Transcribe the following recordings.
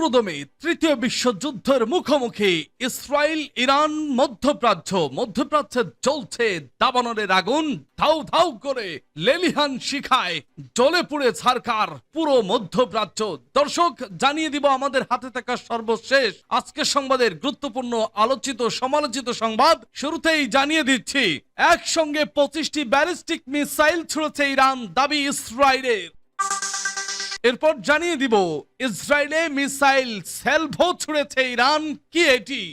পুরোদমে তৃতীয় বিশ্বযুদ্ধের মুখোমুখি ইসরায়েল ইরান মধ্যপ্রাচ্যে চলছে দাবানলের আগুন। ধাউ ধাউ করে লেলিহান শিখায় জ্বলে পুড়ে ছারখার পুরো মধ্যপ্রাচ্য। দর্শক, জানিয়ে দিব আমাদের হাতে থাকা সর্বশেষ আজকের সংবাদের গুরুত্বপূর্ণ আলোচিত সমালোচিত সংবাদ। শুরুতেই জানিয়ে দিচ্ছি, একসঙ্গে 25টি ব্যালিস্টিক মিসাইল ছুড়েছে ইরান, দাবি ইসরায়েলের। এরপর জানিয়ে দিব, ইসরায়েলে মিসাইল স্যালভো ছুড়েছে ইরান, কি এটি?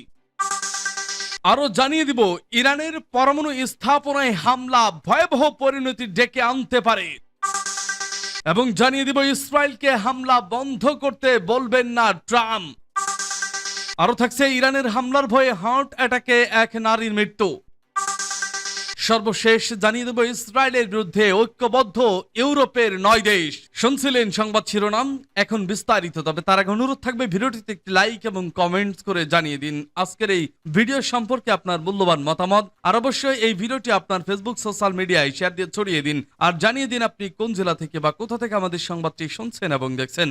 আরো জানিয়ে দিব, ইরানের পরমাণু স্থাপনায় হামলা ভয়াবহ পরিণতি ডেকে আনতে পারে। এবং জানিয়ে দিব, ইসরায়েলকে হামলা বন্ধ করতে বলবেন না ট্রাম্প। আরো থাকছে, ইরানের হামলার ভয়ে হার্ট অ্যাটাকে এক নারীর মৃত্যু। সর্বশেষ জানিয়ে দেব, ইসরায়েলের বিরুদ্ধে ঐক্যবদ্ধ ইউরোপের 9 দেশ। শুনছিলেন সংবাদ শিরোনাম, এখন বিস্তারিত। তবে তার আগে অনুরোধ থাকবে, ভিডিওটিতে একটি লাইক এবং কমেন্টস করে জানিয়ে দিন আজকের এই ভিডিও সম্পর্কে আপনার মূল্যবান মতামত। আর অবশ্যই এই ভিডিওটি আপনার ফেসবুক সোশ্যাল মিডিয়ায় শেয়ার দিয়ে ছড়িয়ে দিন। আর জানিয়ে দিন আপনি কোন জেলা থেকে বা কোথা থেকে আমাদের সংবাদটি শুনছেন এবং দেখছেন।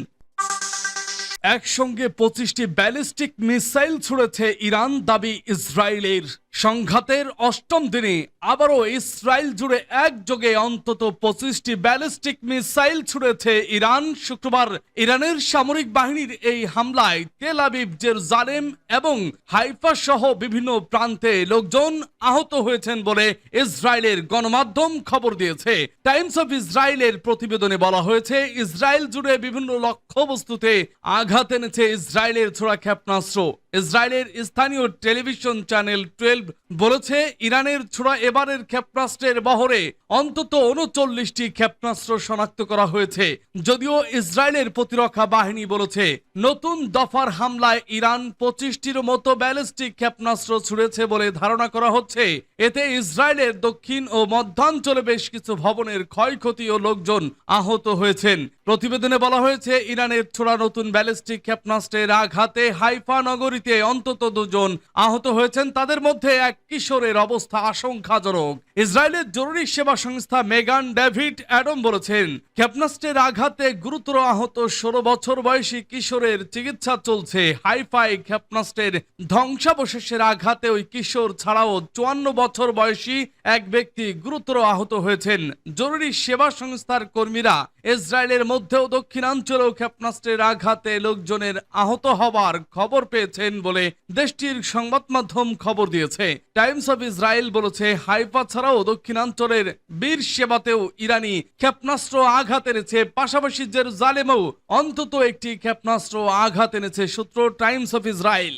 একসঙ্গে 25টি ব্যালিস্টিক মিসাইল ছুড়েছে ইরান, দাবি ইসরায়েলের। সংঘাতের অষ্টম দিনে আবারও ইসরায়েল জুড়ে একযোগে অন্তত 25টি ব্যালিস্টিক মিসাইল ছুড়েছে ইরান। শুক্রবার ইরানের সামরিক বাহিনীর এই হামলায় তেল আবিব, জেরুজালেম এবং হাইফা সহ বিভিন্ন প্রান্তে লোকজন আহত হয়েছেন বলে ইসরায়েলের গণমাধ্যম খবর দিয়েছে। টাইমস অফ ইসরায়েলের প্রতিবেদনে বলা হয়েছে, ইসরায়েল জুড়ে বিভিন্ন লক্ষ্যবস্তুতে আঘাত এনেছে ইসরায়েলের ছোড়া ক্ষেপণাস্ত্র। ইসরায়েলের স্থানীয় টেলিভিশন চ্যানেল 12 বলেছে, ইরানের ছোড়া এবারের ক্ষেপণাস্ত্রের বহরে অন্তত 39টি ক্ষেপণাস্ত্র শনাক্ত করা হয়েছে। যদিও ইসরায়েলের প্রতিরক্ষা বাহিনী বলেছে, নতুন দফার হামলায় ইরান 25টির মতো ব্যালিস্টিক ক্ষেপণাস্ত্র ছুড়েছে বলে ধারণা করা হচ্ছে। এতে ইসরায়েলের দক্ষিণ ও মধ্যাঞ্চলে বেশ কিছু ভবনের ক্ষয়ক্ষতি ও লোকজন আহত হয়েছেন। প্রতিবেদনে বলা হয়েছে, ইরানের ছোড়া নতুন ব্যালিস্টিক ক্ষেপণাস্ত্রের আঘাতে হাইফা নগরীতে অন্তত 2 জন আহত হয়েছেন। তাদের মধ্যে এক কিশোরের অবস্থা আশঙ্কাজনক। ইসরায়েলের জরুরি সেবা সংস্থা মেগান ডেভিড অ্যাডম বলেছেন, ক্ষেপণাস্ত্রের আঘাতে গুরুতর আহত 16 বছর বয়সী কিশোরের চিকিৎসা চলছে। হাইফাই ক্ষেপণাস্ত্রের ধ্বংসাবশেষের আঘাতে ওই কিশোর ছাড়াও 54 বছর বয়সী এক ব্যক্তি গুরুতর আহত হয়েছেন। জরুরি সেবা সংস্থার কর্মীরা ইসরায়েলের মধ্যে ও দক্ষিণাঞ্চলেও ক্ষেপণাস্ত্রের আঘাতে লোকজনের আহত হবার খবর পেয়েছেন বলে দেশটির সংবাদ মাধ্যম খবর দিয়েছে। টাইমস অফ ইসরায়েল বলেছে, হাইফা ছাড়াও দক্ষিণাঞ্চলের বীর সেবাতেও ইরানি ক্ষেপণাস্ত্র আঘাত এনেছে। পাশাপাশি জেরুজালেমেও অন্তত একটি ক্ষেপণাস্ত্র আঘাত এনেছে, সূত্র টাইমস অফ ইসরায়েল।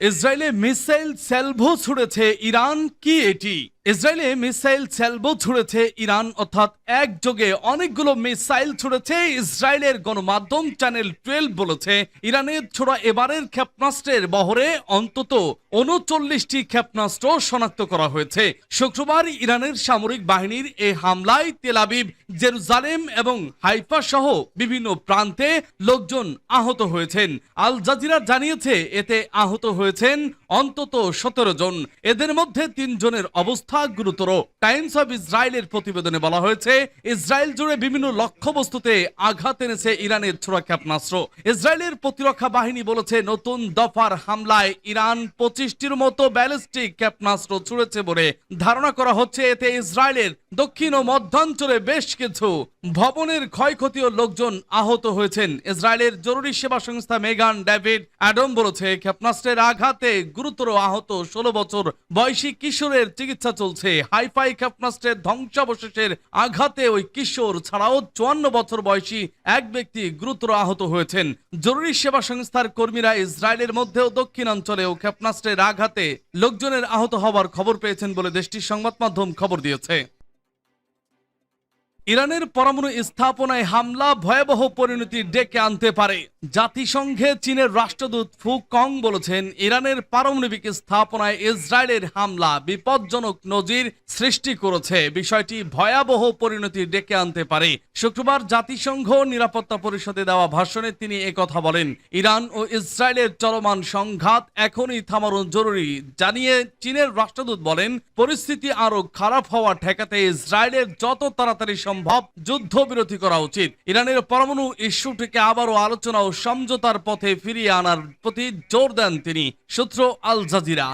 ইসরায়েলে মিসাইল স্যালভো ছুড়েছে ইরান, কি এটি? ইসরায়েলে মিসাইল স্যালভো ছুড়েছে ইরান, অর্থাৎ একযোগে অনেকগুলো মিসাইল ছুড়েছে। ইসরায়েলের গণমাধ্যম চ্যানেল 12 বলেছে, ইরানের ছোড়া এবারের ক্ষেপণাস্ত্রের বহরে অন্তত 39টি ক্ষেপণাস্ত্র শনাক্ত করা হয়েছে। শুক্রবার ইরানের সামরিক বাহিনীর এই হামলায় তেল আবিব, জেরুজালেম এবং হাইফা সহ বিভিন্ন প্রান্তে লোকজন আহত হয়েছেন। আল জাজিরা জানিয়েছে, এতে আহত হয়েছেন অন্তত 17 জন। এদের মধ্যে 3 জনের অবস্থা গুরুতর। টাইমস অফ ইসরায়েলের প্রতিবেদনে বলা হয়েছে, ইসরায়েল জুড়ে বিভিন্ন লক্ষ্যবস্তুতে আঘাত এনেছে ইরানের ছোড়া ক্ষেপণাস্ত্র। ইসরায়েলের প্রতিরক্ষা বাহিনী বলেছে, নতুন দফার হামলায় ইরান 25টির মতো ব্যালিস্টিক ক্ষেপণাস্ত্র ছুড়েছে বলে ধারণা করা হচ্ছে। এতে ইসরায়েলের দক্ষিণ ও মধ্যাঞ্চলে বেশ কিছু ভবনের ক্ষয়ক্ষতি ও লোকজন আহত হয়েছেন। ইসরায়েলের জরুরি সেবা সংস্থা মেগান ডেভিড অ্যাডম বলেছে, ক্ষেপণাস্ত্রের আঘাতে গুরুতর আহত 16 বছর বয়সী কিশোরের চিকিৎসা চলছে। হাইফাই ক্ষেপণাস্ত্রের ধ্বংসাবশেষের আঘাতে ওই কিশোর ছাড়াও 54 বছর বয়সী এক ব্যক্তি গুরুতর আহত হয়েছেন। জরুরি সেবা সংস্থার কর্মীরা ইসরায়েলের মধ্যে ও দক্ষিণাঞ্চলেও ক্ষেপণাস্ত্রের আঘাতে লোকজনের আহত হওয়ার খবর পেয়েছেন বলে দেশটির সংবাদ মাধ্যম খবর দিয়েছে। ইরানের পরমাণু স্থাপনায় হামলা ভয়াবহ পরিণতি ডেকে আনতে পারে। জাতিসংঘে চীনের রাষ্ট্রদূত ফু কং বলেছেন, ইরানের পারমাণবিক স্থাপনায় ইসরায়েলের হামলা বিপজ্জনক নজির সৃষ্টি করেছে। বিষয়টি ভয়াবহ পরিণতি ডেকে আনতে পারে। শুক্রবার জাতিসংঘ নিরাপত্তা পরিষদে দেওয়া ভাষণে তিনি একথা বলেন। ইরান ও ইসরায়েলের চলমান সংঘাত এখনই থামানো জরুরি জানিয়ে চীনের রাষ্ট্রদূত বলেন, পরিস্থিতি আরো খারাপ হওয়া ঠেকাতে ইসরায়েলের যত তাড়াতাড়ি সম্ভব সম্ভব যুদ্ধবিরতি করা উচিত। ইরানের পরমাণু ইস্যুটিকে আবারও আলোচনা ও সমঝোতার পথে ফিরিয়ে আনার প্রতি জোর দেন তিনি। সূত্র আল জাজিরা।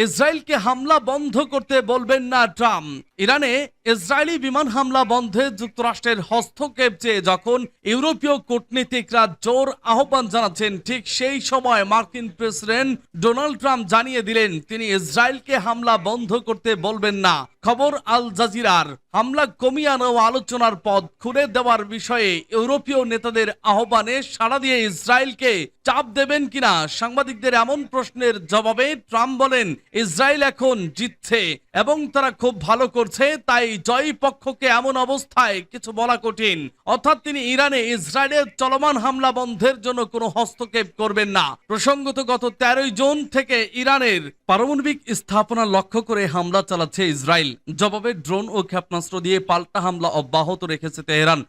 ইসরায়েলকে হামলা বন্ধ করতে বলবেন না ট্রাম্প। ইরানে ইসরায়েলি বিমান হামলা বন্ধে যুক্তরাষ্ট্রের হস্তক্ষেপ চেয়ে যখন ইউরোপীয় কূটনীতিকরা জোর আহ্বান জানাচ্ছেন, ঠিক সেই সময় মার্কিন প্রেসিডেন্ট ডোনাল্ড ট্রাম্প জানিয়ে দিলেন তিনি ইসরায়েলকে হামলা বন্ধ করতে বলবেন না। খবর আল জাজিরার। হামলা কমিয়ে আনা ও আলোচনার পথ খুলে দেওয়ার বিষয়ে ইউরোপীয় নেতাদের আহ্বানে সাড়া দিয়ে ইসরায়েলকে চাপ দেবেন কিনা সাংবাদিকদের এমন প্রশ্নের জবাবে ট্রাম্প বলেন, ইসরায়েল এখন জিতছে এবং তারা খুব ভালো করছে, তাই জয়ী পক্ষকে এমন অবস্থায় কিছু বলা কঠিন। অর্থাৎ তিনি ইরানে ইসরায়েলের চলমান হামলা বন্ধের জন্য কোনো হস্তক্ষেপ করবেন না। প্রসঙ্গত গত 13 জুন থেকে ইরানের পারমাণবিক স্থাপনা লক্ষ্য করে হামলা চালাচ্ছে ইসরায়েল। জবাবে ড্রোন ও ক্ষেপণাস্ত্র দিয়ে পাল্টা হামলা অব্যাহত রেখেছে তেহরান।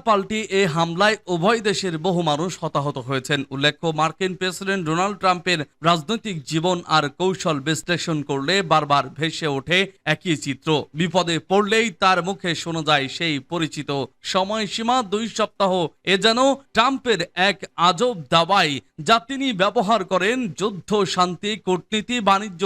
পাল্টি এ হামলায় উভয় দেশের বহু মানুষ হতাহত হয়েছেন। উল্লেখ্য, মার্কিন প্রেসিডেন্ট ডোনাল্ড ট্রাম্পের রাজনৈতিক জীবন আর কৌশল বিশ্লেষণ করলে বারবার ভেসে ওঠে একই চিত্র। বিপদে পড়লেই তার মুখে শোনা যায় সেই পরিচিত সময়সীমা 2 সপ্তাহ। এ যেন ট্রাম্পের এক আজব দাবাই, যা তিনি ব্যবহার করেন যুদ্ধ, শান্তি, কূটনীতি, বাণিজ্য,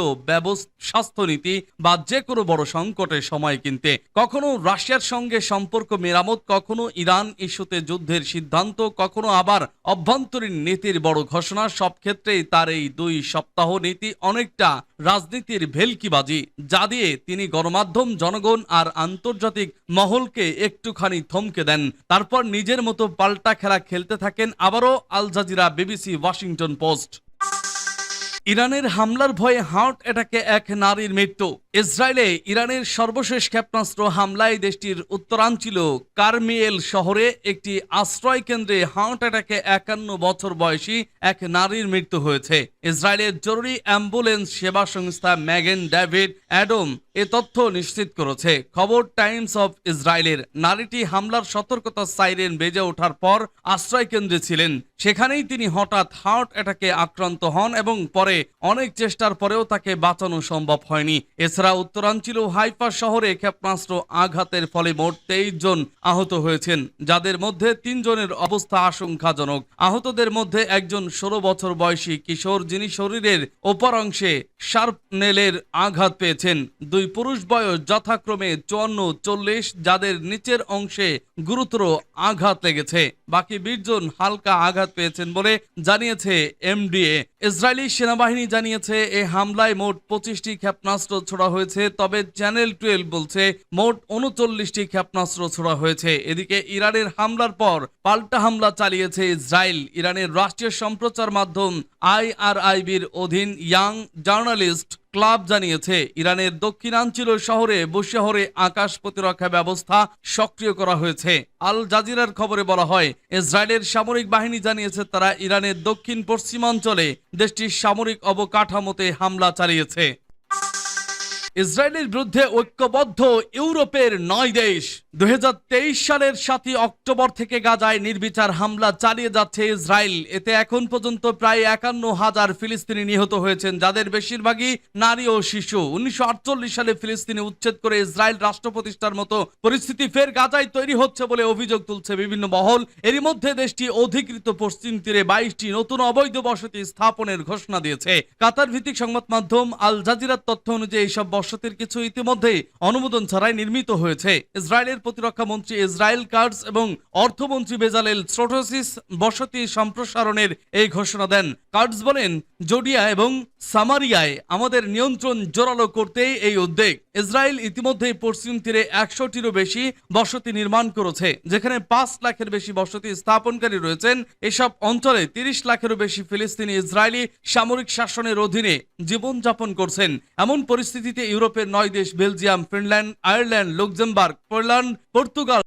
স্বাস্থ্যনীতি বা যে কোনো বড় সংকটের সময় কিনতে। কখনো রাশিয়ার সঙ্গে সম্পর্ক মেরামত, কখনো ইরান ইস্যুতে যুদ্ধের সিদ্ধান্ত, কখনো আবার অভ্যন্তরীণ নীতির বড় ঘোষণা। সব ক্ষেত্রেই তার এই 2 সপ্তাহ নীতি অনেকটা রাজনীতির ভেলকিবাজি, যা দিয়ে তিনি গণমাধ্যম, জনগণ আর আন্তর্জাতিক মহলকে একটুখানি থমকে দেন, তারপর নিজের মতো পাল্টা খেলা খেলতে থাকেন। আবারও Al Jazeera, BBC, Washington Post. ইরানের হামলার ভয়ে হার্ট অ্যাটাকে এক নারীর মৃত্যু। ইসরায়েলে ইরানের সর্বশেষ ক্ষেপণাস্ত্র হামলায় দেশটির উত্তরাঞ্চল কারমিয়েল শহরে একটি আশ্রয় কেন্দ্রে হার্ট অ্যাটাকে 51 বছর বয়সী এক নারীর মৃত্যু হয়েছে। ইসরায়েলের জরুরি অ্যাম্বুলেন্স সেবা সংস্থা ম্যাগেন ডেভিড অ্যাডম এ তথ্য নিশ্চিত করেছে। খবর টাইমস অফ ইসরায়েলের। নারীটি হামলার সতর্কতা সাইরেন বেজে ওঠার পর আশ্রয় কেন্দ্রে ছিলেন। সেখানেই তিনি হঠাৎ হার্ট অ্যাটাকে আক্রান্ত হন এবং পরে অনেক চেষ্টার পরেও তাকে বাঁচানো সম্ভব হয়নি। এছাড়া উত্তরাঞ্চল হাইফা শহরে ক্ষেপণাস্ত্র আঘাতের ফলে মোট 23 জন আহত হয়েছেন, যাদের মধ্যে 3 জনের অবস্থা আশঙ্কাজনক। আহতদের মধ্যে একজন 16 বছর বয়সী কিশোর, যিনি শরীরের ওপর অংশে শার্পনেলের আঘাত পেয়েছেন। 2 পুরুষ বয়স যথাক্রমে 54-40, যাদের নিচের অংশে গুরুতর আঘাত লেগেছে। বাকি 20 জন হালকা আঘাত পেয়েছেন বলে জানিয়েছে এমডিএ। ইসরায়েলি সেনাবাহিনী জানিয়েছে এই হামলায় মোট 25টি ক্ষেপণাস্ত্র ছোড়া হয়েছে, তবে চ্যানেল 12 বলছে মোট 39টি ক্ষেপণাস্ত্র ছোড়া হয়েছে। এদিকে ইরানের হামলার পর পাল্টা হামলা চালিয়েছে ইসরায়েল। ইরানের রাষ্ট্রীয় সম্প্রচার মাধ্যম IRIBর অধীন ইয়াং জার্নালিস্ট ক্লাব জানিয়েছে ইরানের দক্ষিণাঞ্চল শহরে বুশহরে আকাশ প্রতিরক্ষা ব্যবস্থা সক্রিয় করা হয়েছে। আল জাজিরার খবরে বলা হয়, ইসরায়েলের সামরিক বাহিনী জানিয়েছে তারা ইরানের দক্ষিণ পশ্চিমাঞ্চলে দেশটির সামরিক অবকাঠামোতে হামলা চালিয়েছে। ইসরায়েলের বিরুদ্ধে ঐক্যবদ্ধ ইউরোপের 9 দেশ। 2023 সালের 7 অক্টোবর থেকে গাজায় নির্বিচার হামলা চালিয়ে যাচ্ছে ইসরায়েল। এতে এখন পর্যন্ত প্রায় 51,000 ফিলিস্তিনি নিহত হয়েছেন, যাদের বেশিরভাগই নারী ও শিশু। 1948 সালে ফিলিস্তিনি উচ্ছেদ করে ইসরায়েল রাষ্ট্র প্রতিষ্ঠার মতো পরিস্থিতি ফের গাজায় তৈরি হচ্ছে বলে অভিযোগ তুলছে বিভিন্ন মহল। এরই মধ্যে দেশটি অধিকৃত পশ্চিম তীরে 22টি নতুন অবৈধ বসতি স্থাপনের ঘোষণা দিয়েছে। কাতার ভিত্তিক সংবাদ মাধ্যম আল জাজিরার তথ্য অনুযায়ী এইসব বসতির কিছু ইতিমধ্যে অনুমোদন ছাড়াই নির্মিত হয়েছে। ইসরায়েলের প্রতিরক্ষা মন্ত্রী ইসরায়েল কার্ডস এবং অর্থমন্ত্রী বেজালেল স্ট্রোটোসিস বসতি সম্প্রসারণের এই ঘোষণা দেন। কার্ডস বলেন, জোডিয়া এবং সামারিয়ায় আমাদের নিয়ন্ত্রণ জোরালো করতেই এই উদ্যোগ। ইসরায়েল ইতিমধ্যে পশ্চিম তীরে 100টিরও বেশি বসতি নির্মাণ করেছে, যেখানে 5 লাখের বেশি বসতি স্থাপনকারী রয়েছেন। এসব অঞ্চলে 30 লাখেরও বেশি ফিলিস্তিনি ইসরায়েলি সামরিক শাসনের অধীনে জীবনযাপন করছেন। এমন পরিস্থিতিতে ইউরোপের 9 দেশ Belgium, Finland, Ireland, Luxembourg, Poland, Portugal